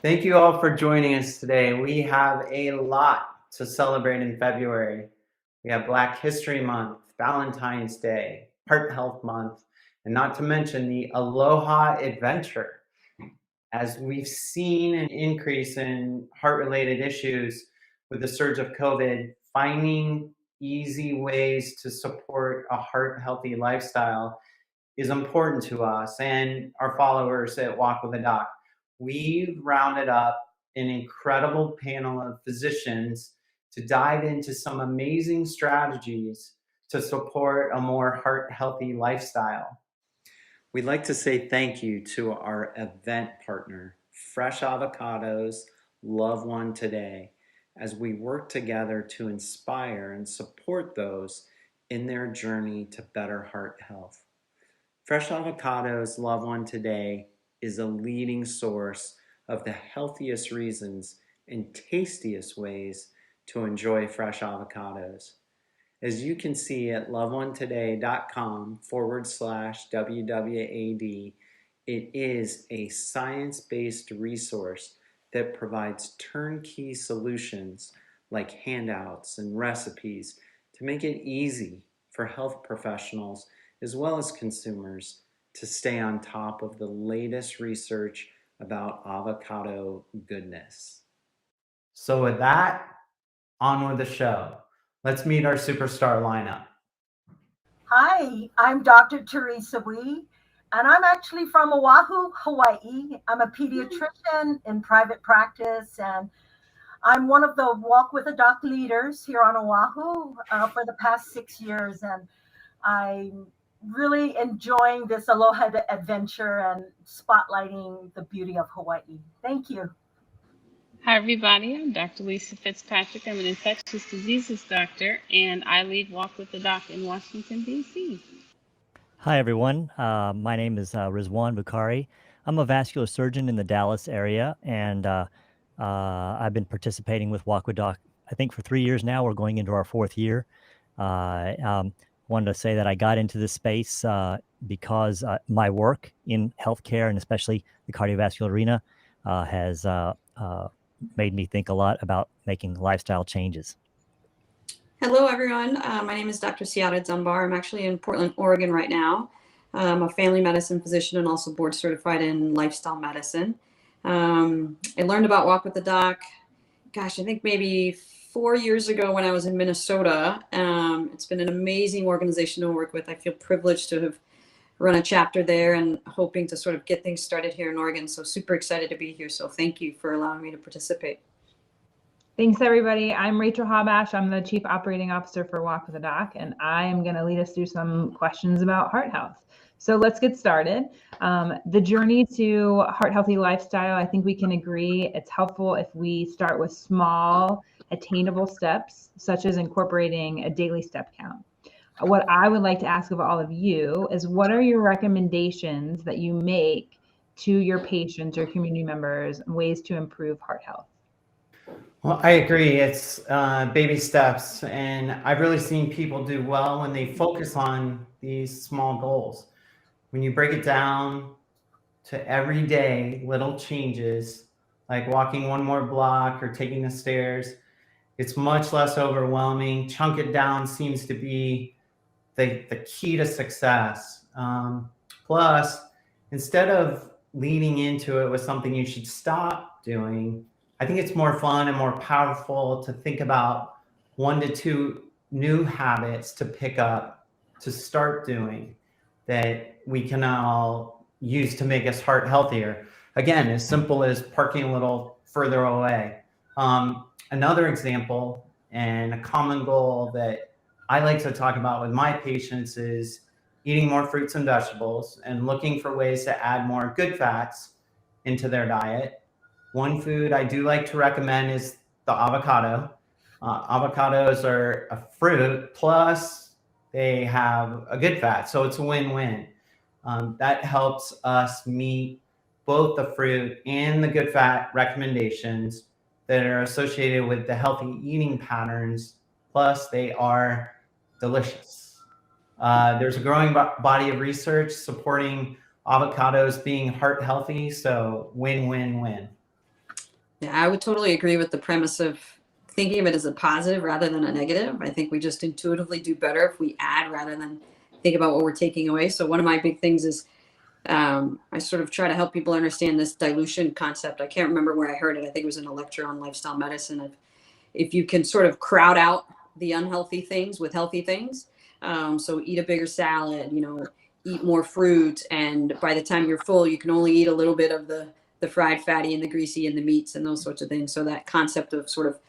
Thank you all for joining us today. We have a lot to celebrate in February. We have Black History Month, Valentine's Day, Heart Health Month, and not to mention the Aloha Adventure. As we've seen an increase in heart-related issues with the surge of COVID, finding easy ways to support a heart-healthy lifestyle is important to us and our followers at Walk with a Doc. We've rounded up an incredible panel of physicians to dive into some amazing strategies to support a more heart-healthy lifestyle. We'd like to say thank you to our event partner, Fresh Avocados, Love One Today, as we work together to inspire and support those in their journey to better heart health. Fresh Avocados Love One Today is a leading source of the healthiest reasons and tastiest ways to enjoy fresh avocados. As you can see at loveonetoday.com/WWAD, it is a science-based resource that provides turnkey solutions like handouts and recipes to make it easy for health professionals as well as consumers to stay on top of the latest research about avocado goodness. So with that, on with the show. Let's meet our superstar lineup. Hi, I'm Dr. Theresa, and I'm actually from Oahu, Hawaii. I'm a pediatrician in private practice, and I'm one of the Walk with a Doc leaders here on Oahu for the past 6 years, and I'm really enjoying this Aloha adventure and spotlighting the beauty of Hawaii. Thank you. Hi, everybody. I'm Dr. Lisa Fitzpatrick. I'm an infectious diseases doctor, and I lead Walk with the Doc in Washington, D.C. Hi, everyone. My name is Rizwan Bukhari. I'm a vascular surgeon in the Dallas area, and I've been participating with Walk with Doc, I think, for 3 years now. We're going into our 4th year. Wanted to say that I got into this space because my work in healthcare, and especially the cardiovascular arena, has made me think a lot about making lifestyle changes. Hello, everyone. My name is Dr. Siatta Dunbar. I'm actually in Portland, Oregon right now. I'm a family medicine physician and also board certified in lifestyle medicine. I learned about Walk with the Doc, I think maybe 4 years ago when I was in Minnesota. It's been an amazing organization to work with. I feel privileged to have run a chapter there and hoping to sort of get things started here in Oregon. So super excited to be here. So thank you for allowing me to participate. Thanks, everybody. I'm Rachel Habash. I'm the Chief Operating Officer for Walk with a Doc, and I am going to lead us through some questions about heart health. So let's get started. The journey to heart-healthy lifestyle, I think we can agree it's helpful if we start with small, attainable steps, such as incorporating a daily step count. What I would like to ask of all of you is, what are your recommendations that you make to your patients or community members, ways to improve heart health? Well, I agree. It's baby steps, and I've really seen people do well when they focus on these small goals. When you break it down to everyday little changes, like walking one more block or taking the stairs, it's much less overwhelming. Chunk it down seems to be the key to success. Plus, instead of leading into it with something you should stop doing, I think it's more fun and more powerful to think about 1 to 2 new habits to pick up, to start doing, that we can all use to make us heart healthier. Again, as simple as parking a little further away. Another example and a common goal that I like to talk about with my patients is eating more fruits and vegetables and looking for ways to add more good fats into their diet. One food I do like to recommend is the avocado. Avocados are a fruit, plus they have a good fat, so it's a win-win. That helps us meet both the fruit and the good fat recommendations that are associated with the healthy eating patterns, plus they are delicious. There's a growing body of research supporting avocados being heart healthy, so win-win-win. Yeah, I would totally agree with the premise of thinking of it as a positive rather than a negative. I think we just intuitively do better if we add rather than think about what we're taking away. So one of my big things is I sort of try to help people understand this dilution concept. I can't remember where I heard it. I think it was in a lecture on lifestyle medicine. If you can sort of crowd out the unhealthy things with healthy things, so eat a bigger salad, eat more fruit, and by the time you're full, you can only eat a little bit of the fried fatty and the greasy and the meats and those sorts of things. So that concept of sort of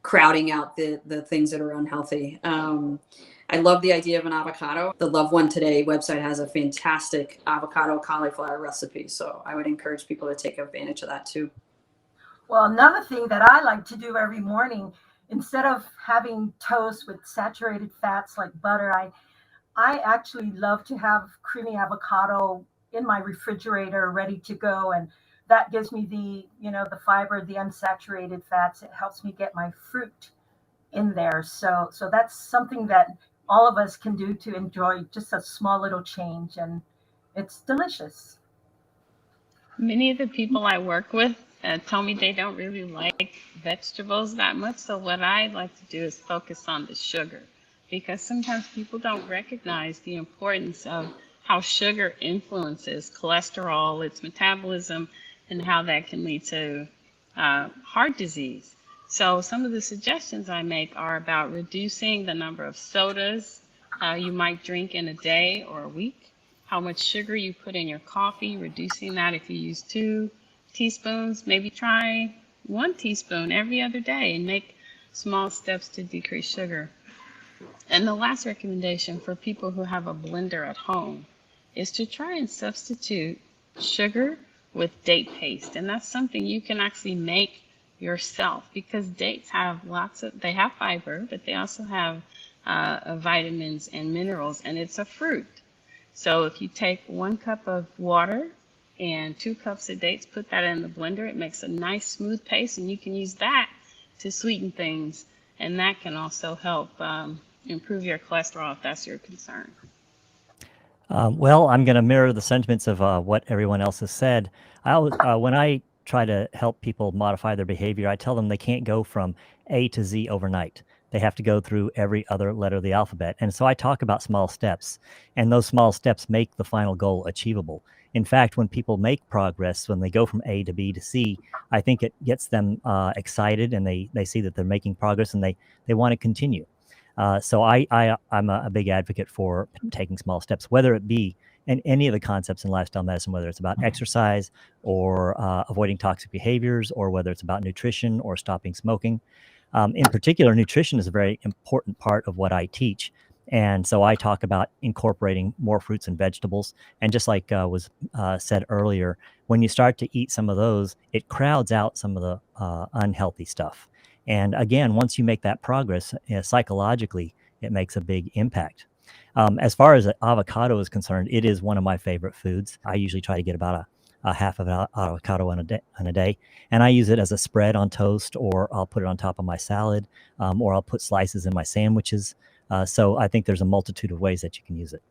crowding out the things that are unhealthy. I love the idea of an avocado. The Love One Today website has a fantastic avocado cauliflower recipe. So I would encourage people to take advantage of that too. Well, another thing that I like to do every morning, instead of having toast with saturated fats like butter, I actually love to have creamy avocado in my refrigerator ready to go. And that gives me the fiber, the unsaturated fats. It helps me get my fruit in there. So that's something that all of us can do to enjoy just a small little change. And it's delicious. Many of the people I work with tell me they don't really like vegetables that much. So what I like to do is focus on the sugar, because sometimes people don't recognize the importance of how sugar influences cholesterol, its metabolism, and how that can lead to heart disease. So some of the suggestions I make are about reducing the number of sodas you might drink in a day or a week, how much sugar you put in your coffee, reducing that. If you use 2 teaspoons, maybe try 1 teaspoon every other day and make small steps to decrease sugar. And the last recommendation for people who have a blender at home is to try and substitute sugar with date paste. And that's something you can actually make yourself, because dates have they have fiber, but they also have vitamins and minerals, and it's a fruit. So if you take 1 cup of water and 2 cups of dates, put that in the blender, it makes a nice smooth paste, and you can use that to sweeten things. And that can also help improve your cholesterol if that's your concern. Well, I'm going to mirror the sentiments of what everyone else has said. When I try to help people modify their behavior, I tell them they can't go from A to Z overnight. They have to go through every other letter of the alphabet. And so I talk about small steps, and those small steps make the final goal achievable. In fact, when people make progress, when they go from A to B to C, I think it gets them excited, and they see that they're making progress, and they want to continue. So I'm a big advocate for taking small steps, whether it be in any of the concepts in lifestyle medicine, whether it's about exercise or avoiding toxic behaviors, or whether it's about nutrition or stopping smoking. In particular, nutrition is a very important part of what I teach. And so I talk about incorporating more fruits and vegetables. And just like was said earlier, when you start to eat some of those, it crowds out some of the unhealthy stuff. And again, once you make that progress, psychologically, it makes a big impact. As far as avocado is concerned, it is one of my favorite foods. I usually try to get about a half of an avocado on a day, and I use it as a spread on toast, or I'll put it on top of my salad, or I'll put slices in my sandwiches. So I think there's a multitude of ways that you can use it.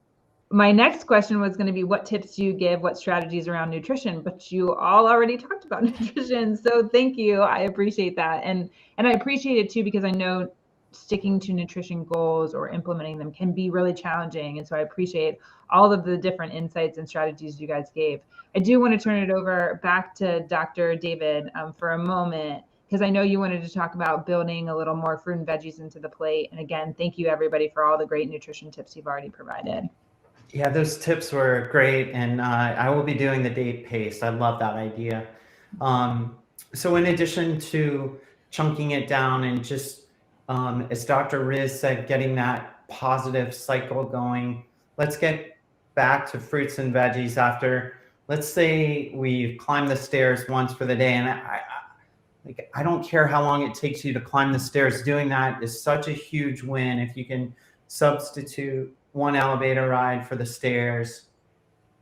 My next question was going to be, what tips do you give, what strategies around nutrition? But you all already talked about nutrition, so thank you. I appreciate that, and I appreciate it too, because I know sticking to nutrition goals or implementing them can be really challenging, and so I appreciate all of the different insights and strategies you guys gave. I do want to turn it over back to Dr. David for a moment, because I know you wanted to talk about building a little more fruit and veggies into the plate. And again, thank you everybody for all the great nutrition tips you've already provided. Yeah, those tips were great, and I will be doing the date paste. I love that idea. So in addition to chunking it down and just, as Dr. Riz said, getting that positive cycle going, let's get back to fruits and veggies after, let's say we've climbed the stairs once for the day, and I don't care how long it takes you to climb the stairs. Doing that is such a huge win. If you can substitute one elevator ride for the stairs,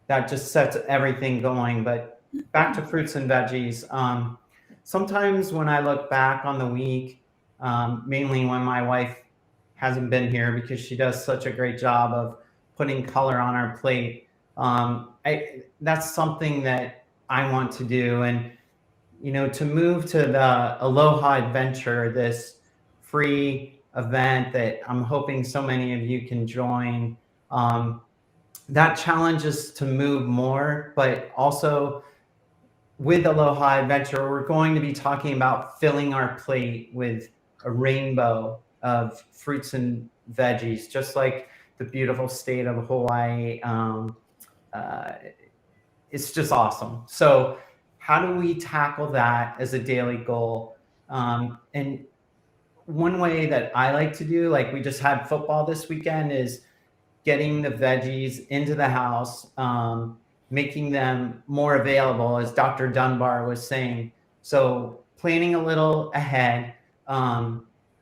that just sets everything going. But back to fruits and veggies. Sometimes when I look back on the week, mainly when my wife hasn't been here, because she does such a great job of putting color on our plate, that's something that I want to do. And to move to the Aloha Adventure, this free event that I'm hoping so many of you can join. That challenge is to move more, but also with Aloha Adventure, we're going to be talking about filling our plate with a rainbow of fruits and veggies, just like the beautiful state of Hawaii. It's just awesome. So how do we tackle that as a daily goal? And one way that I like to do, like we just had football this weekend, is getting the veggies into the house, making them more available, as Dr. Dunbar was saying. So planning a little ahead,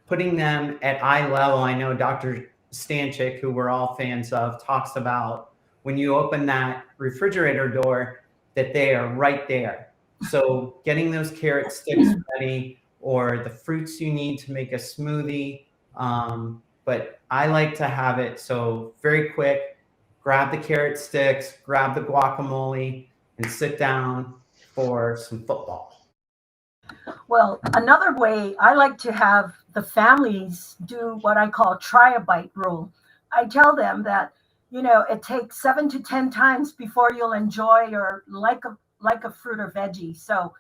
putting them at eye level. I know Dr. Stanchik, who we're all fans of, talks about when you open that refrigerator door, that they are right there. So getting those carrot sticks ready, or the fruits you need to make a smoothie. But I like to have it so very quick, grab the carrot sticks, grab the guacamole, and sit down for some football. Well, another way I like to have the families do what I call try a bite rule. I tell them that, it takes 7 to 10 times before you'll enjoy or like a fruit or veggie. So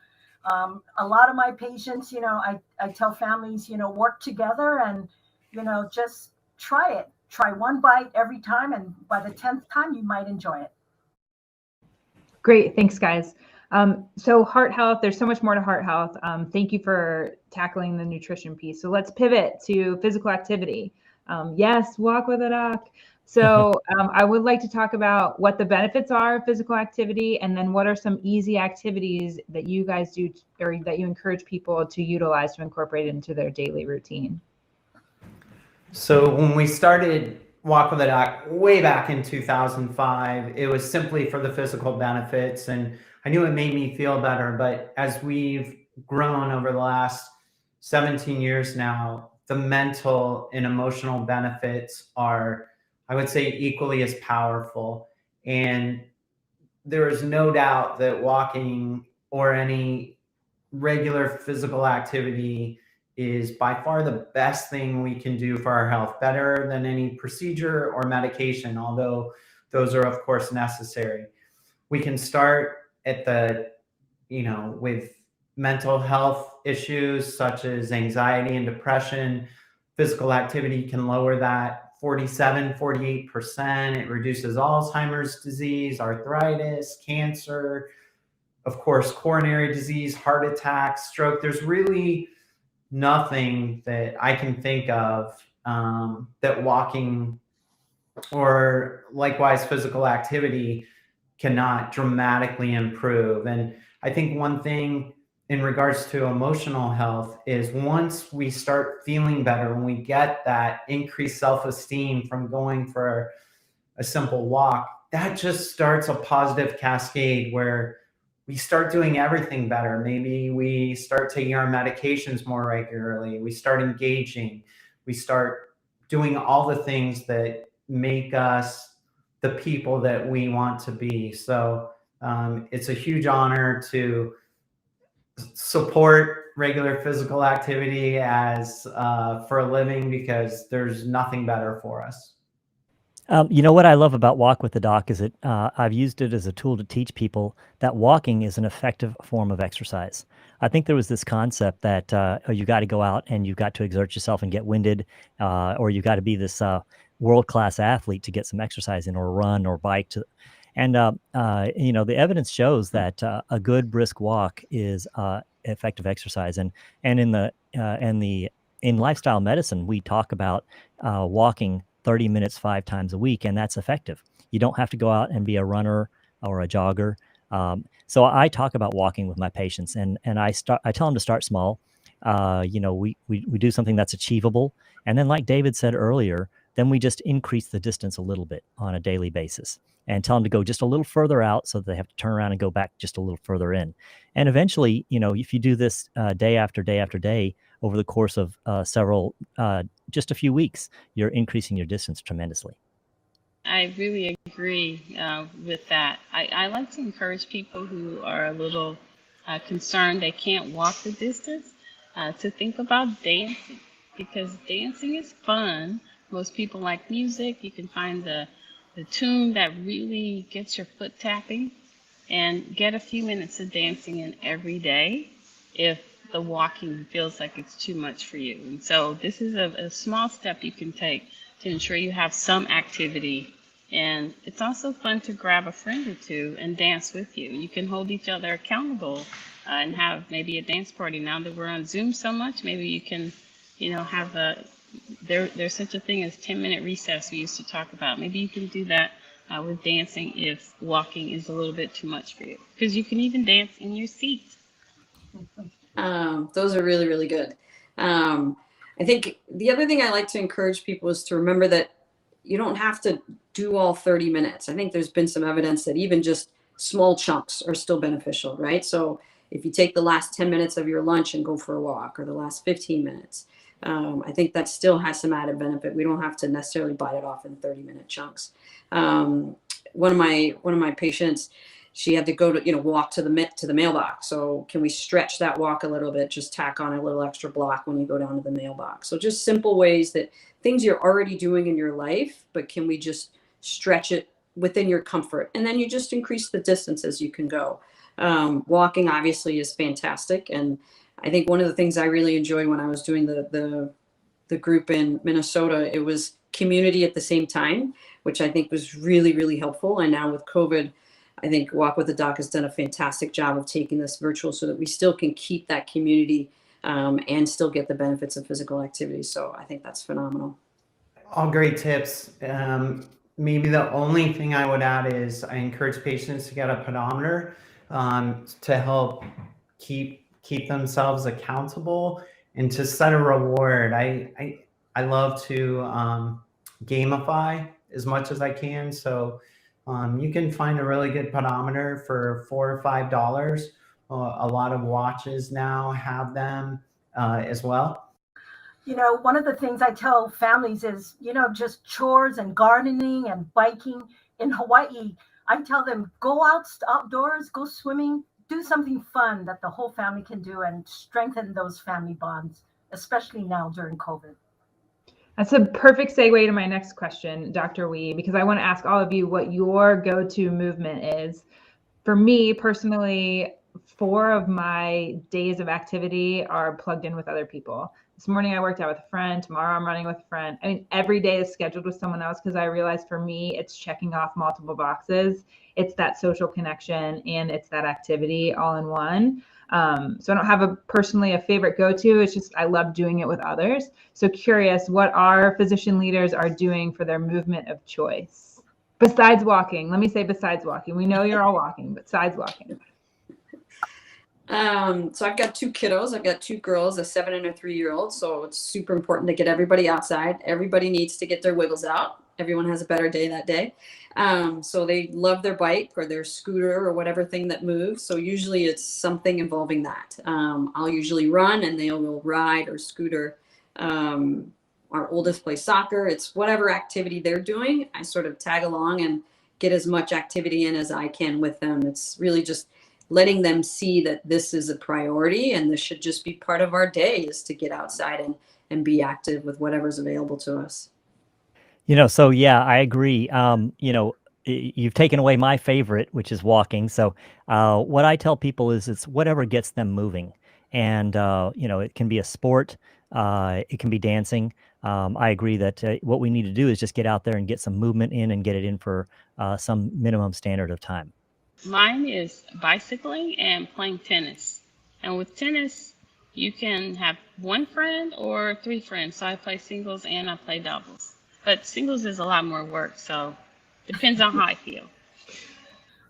a lot of my patients, I tell families, work together and, just try it. Try one bite every time, and by the 10th time, you might enjoy it. Great. Thanks, guys. So heart health, there's so much more to heart health. Thank you for tackling the nutrition piece. So let's pivot to physical activity. Yes, walk with a doc. So I would like to talk about what the benefits are of physical activity, and then what are some easy activities that you guys do or that you encourage people to utilize to incorporate into their daily routine. So when we started Walk with a Doc way back in 2005, it was simply for the physical benefits, and I knew it made me feel better. But as we've grown over the last 17 years now, the mental and emotional benefits are, I would say, equally as powerful. And there is no doubt that walking or any regular physical activity is by far the best thing we can do for our health, better than any procedure or medication, although those are of course necessary. We can start at with mental health issues such as anxiety and depression. Physical activity can lower that 48%. It reduces Alzheimer's disease, arthritis, cancer, of course, coronary disease, heart attack, stroke. There's really nothing that I can think of that walking or likewise physical activity cannot dramatically improve. And I think one thing in regards to emotional health is once we start feeling better, when we get that increased self-esteem from going for a simple walk, that just starts a positive cascade where we start doing everything better. Maybe we start taking our medications more regularly. We start engaging. We start doing all the things that make us the people that we want to be. So it's a huge honor to support regular physical activity as for a living, because there's nothing better for us. What I love about Walk with the Doc is that I've used it as a tool to teach people that walking is an effective form of exercise. I think there was this concept that you got to go out and you got to exert yourself and get winded, or you got to be this world-class athlete to get some exercise in, or run or bike. And the evidence shows that a good brisk walk is effective exercise. And in lifestyle medicine, we talk about walking 30 minutes 5 times a week, and that's effective. You don't have to go out and be a runner or a jogger. So I talk about walking with my patients, and I tell them to start small. We do something that's achievable, and then, like David said earlier, then we just increase the distance a little bit on a daily basis, and tell them to go just a little further out so that they have to turn around and go back just a little further in. And eventually, if you do this day after day after day over the course of just a few weeks, you're increasing your distance tremendously. I really agree with that. I like to encourage people who are a little concerned they can't walk the distance, to think about dancing, because dancing is fun. Most people like music. You can find the tune that really gets your foot tapping, and get a few minutes of dancing in every day if the walking feels like it's too much for you. And so this is a small step you can take to ensure you have some activity. And it's also fun to grab a friend or two and dance with you. You can hold each other accountable, and have maybe a dance party. Now that we're on Zoom so much, maybe you can, have there's such a thing as 10-minute recess we used to talk about. Maybe you can do that with dancing if walking is a little bit too much for you, because you can even dance in your seat. Those are really, really good. I think the other thing I like to encourage people is to remember that you don't have to do all 30 minutes. I think there's been some evidence that even just small chunks are still beneficial, right? So if you take the last 10 minutes of your lunch and go for a walk, or the last 15 minutes, I think that still has some added benefit. We don't have to necessarily bite it off in 30-minute chunks. One of my patients, she had to go to, walk to the mailbox. So can we stretch that walk a little bit? Just tack on a little extra block when you go down to the mailbox. So just simple ways, that things you're already doing in your life, but can we just stretch it within your comfort? And then you just increase the distance as you can go. Walking obviously is fantastic. And I think one of the things I really enjoyed when I was doing the group in Minnesota, it was community at the same time, which I think was really, really helpful. And now with COVID, I think Walk with the Doc has done a fantastic job of taking this virtual so that we still can keep that community, and still get the benefits of physical activity. So I think that's phenomenal. All great tips. Maybe the only thing I would add is I encourage patients to get a pedometer, to help keep themselves accountable and to set a reward. I love to gamify as much as I can. So you can find a really good pedometer for $4 or $5. A lot of watches now have them as well. One of the things I tell families is, just chores and gardening and biking. In Hawaii, I tell them, go outdoors, go swimming, do something fun that the whole family can do and strengthen those family bonds, especially now during COVID. That's a perfect segue to my next question, Dr. Wee, because I want to ask all of you what your go-to movement is. For me personally, 4 of my days of activity are plugged in with other people. This morning I worked out with a friend. Tomorrow I'm running with a friend. I mean, every day is scheduled with someone else, because I realized for me, it's checking off multiple boxes. It's that social connection and it's that activity all in one. So I don't have personally a favorite go-to. It's just, I love doing it with others. So curious what our physician leaders are doing for their movement of choice. Besides walking, let me say besides walking. We know you're all walking, but besides walking. So I've got 2 kiddos. I've got 2 girls, a 7 and a 3-year-old. So it's super important to get everybody outside. Everybody needs to get their wiggles out. Everyone has a better day that day. So they love their bike or their scooter or whatever thing that moves. So usually it's something involving that. I'll usually run and they will ride or scooter. Our oldest plays soccer. It's whatever activity they're doing. I sort of tag along and get as much activity in as I can with them. It's really just letting them see that this is a priority and this should just be part of our day, is to get outside and be active with whatever's available to us. So yeah, I agree. You've taken away my favorite, which is walking. So what I tell people is it's whatever gets them moving. And, it can be a sport. It can be dancing. I agree that what we need to do is just get out there and get some movement in and get it in for some minimum standard of time. Mine is bicycling and playing tennis. And with tennis, you can have 1 friend or 3 friends. So I play singles and I play doubles. But singles is a lot more work, so depends on how I feel.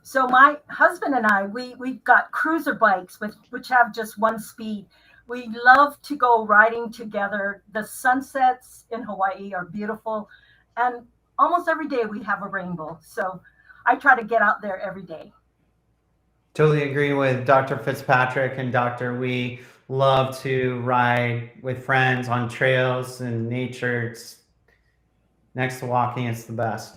So my husband and I, we've got cruiser bikes which have just 1 speed. We love to go riding together. The sunsets in Hawaii are beautiful. And almost every day we have a rainbow. So I try to get out there every day. Totally agree with Dr. Fitzpatrick and Dr. We love to ride with friends on trails and nature. It's next to walking, it's the best.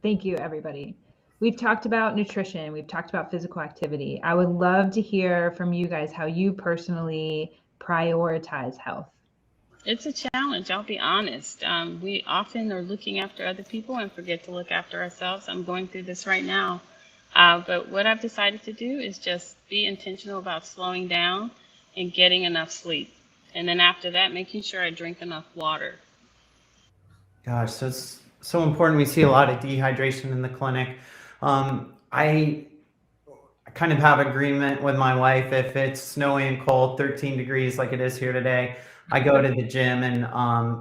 Thank you, everybody. We've talked about nutrition. We've talked about physical activity. I would love to hear from you guys how you personally prioritize health. It's a challenge, I'll be honest. We often are looking after other people and forget to look after ourselves. I'm going through this right now. But what I've decided to do is just be intentional about slowing down and getting enough sleep. And then after that, making sure I drink enough water. Gosh, that's so important. We see a lot of dehydration in the clinic. I kind of have agreement with my wife. If it's snowy and cold, 13 degrees like it is here today, I go to the gym and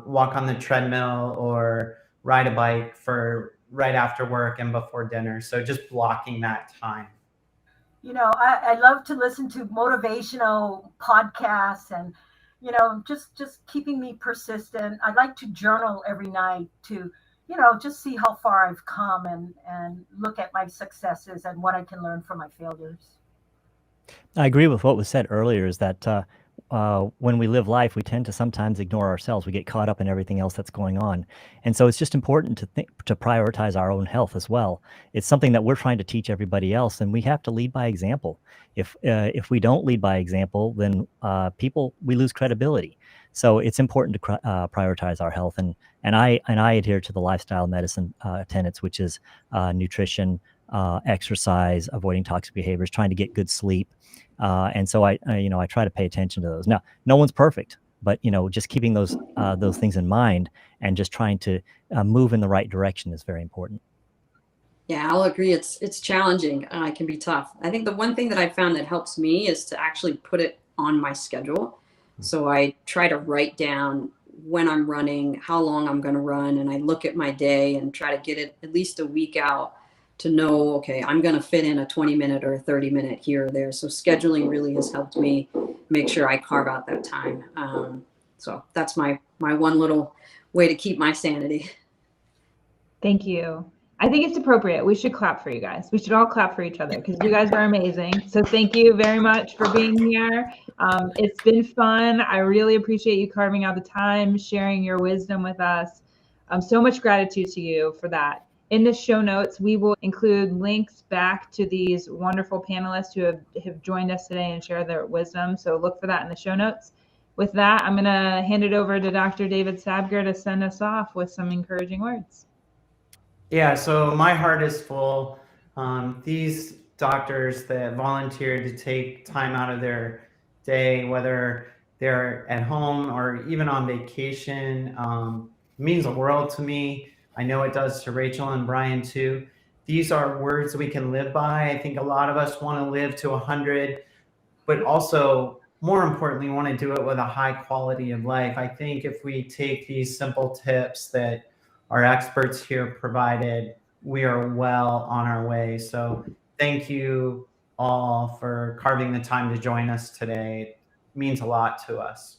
walk on the treadmill or ride a bike for right after work and before dinner. So just blocking that time. You know, I love to listen to motivational podcasts and, you know, just keeping me persistent. I like to journal every night to, you know, just see how far I've come and look at my successes and what I can learn from my failures. I agree with what was said earlier, is that when we live life, we tend to sometimes ignore ourselves. We get caught up in everything else that's going on. And so it's just important to prioritize our own health as well. It's something that we're trying to teach everybody else, and we have to lead by example. If we don't lead by example, then we lose credibility. So it's important to prioritize our health. And I adhere to the lifestyle medicine tenets, which is nutrition, exercise, avoiding toxic behaviors, trying to get good sleep. And so I try to pay attention to those. Now, no one's perfect, but just keeping those things in mind and just trying to move in the right direction is very important. Yeah, I'll agree. It's challenging. It can be tough. I think the one thing that I found that helps me is to actually put it on my schedule. So I try to write down when I'm running, how long I'm going to run, and I look at my day and try to get it at least a week out to know, okay, I'm going to fit in a 20-minute or a 30-minute here or there. So scheduling really has helped me make sure I carve out that time. So that's my one little way to keep my sanity. Thank you. I think it's appropriate. We should clap for you guys. We should all clap for each other because you guys are amazing. So thank you very much for being here. It's been fun. I really appreciate you carving out the time, sharing your wisdom with us. So much gratitude to you for that. In the show notes, we will include links back to these wonderful panelists who have joined us today and share their wisdom. So look for that in the show notes. With that, I'm going to hand it over to Dr. David Sabgir to send us off with some encouraging words. Yeah, so my heart is full. These doctors that volunteered to take time out of their day, whether they're at home or even on vacation, means the world to me. I know it does to Rachel and Brian too. These are words we can live by. I think a lot of us want to live to 100, but also more importantly, want to do it with a high quality of life. I think if we take these simple tips that our experts here provided, we are well on our way. So thank you all for carving the time to join us today. It means a lot to us.